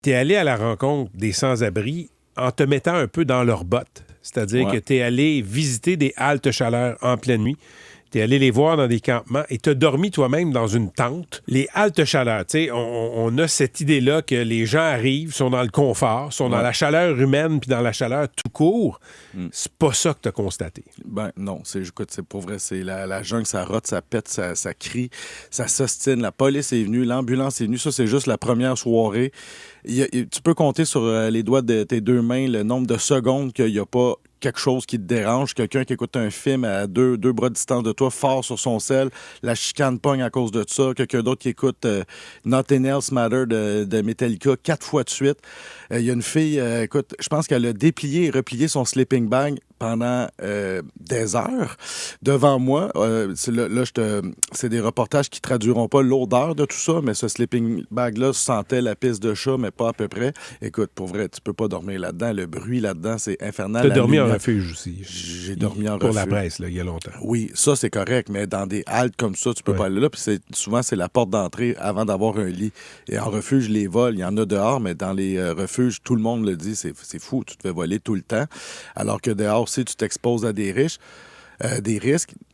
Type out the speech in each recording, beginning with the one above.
tu es allé à la rencontre des sans-abri en te mettant un peu dans leurs bottes. C'est-à-dire que tu es allé visiter des haltes chaleur en pleine nuit. Tu es allé les voir dans des campements et tu as dormi toi-même dans une tente. Les haltes chaleur, tu sais, on a cette idée-là que les gens arrivent, sont dans le confort, sont dans la chaleur humaine puis dans la chaleur tout court. C'est pas ça que tu as constaté. Ben non, écoute, c'est pour vrai, c'est la jungle, ça rote, ça pète, ça crie, ça s'ostine. La police est venue, l'ambulance est venue. Ça, c'est juste la première soirée. Tu peux compter sur les doigts de tes deux mains le nombre de secondes qu'il n'y a pas quelque chose qui te dérange, quelqu'un qui écoute un film à deux bras de distance de toi, fort sur son sel, la chicane pogne à cause de ça, quelqu'un d'autre qui écoute Nothing Else Matter de Metallica 4 fois de suite. Il y a une fille, écoute, je pense qu'elle a déplié et replié son sleeping bag pendant des heures devant moi. C'est des reportages qui traduiront pas l'odeur de tout ça, mais ce sleeping bag-là sentait la pisse de chat, mais pas à peu près. Écoute, pour vrai, tu peux pas dormir là-dedans. Le bruit là-dedans, c'est infernal. Tu as dormi en refuge aussi. J'ai dormi en pour refuge. La presse, là, il y a longtemps. Oui, ça, c'est correct, mais dans des haltes comme ça, tu peux pas aller là. Puis souvent, c'est la porte d'entrée avant d'avoir un lit. Et en refuge, les vols, il y en a dehors, mais dans les refuges, tout le monde le dit, c'est fou, tu te fais voler tout le temps. Alors que dehors, si tu t'exposes à des risques.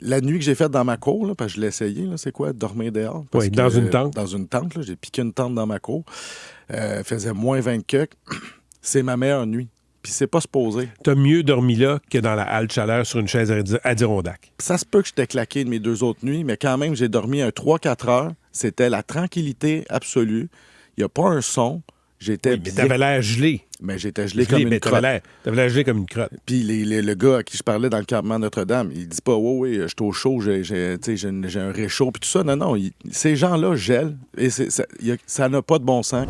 La nuit que j'ai faite dans ma cour, là, parce que je l'ai essayé, là, c'est quoi, dormir dehors? Oui, dans une tente. Dans une tente, là, j'ai piqué une tente dans ma cour. Faisait moins 20 que. C'est ma meilleure nuit. Puis c'est pas supposé. T'as mieux dormi là que dans la halte chaleur sur une chaise Adirondack. Ça se peut que je t'ai claqué de mes 2 autres nuits, mais quand même, j'ai dormi un 3-4 heures. C'était la tranquillité absolue. Il n'y a pas un son. J'étais mais t'avais l'air gelé. Mais j'étais gelé comme une crotte. T'avais l'air gelé comme une crotte. Puis le gars à qui je parlais dans le campement Notre-Dame, il dit pas « Oui, je suis au chaud, j'ai un réchaud. » Puis tout ça, non. Ces gens-là gèlent et ça n'a pas de bon sens.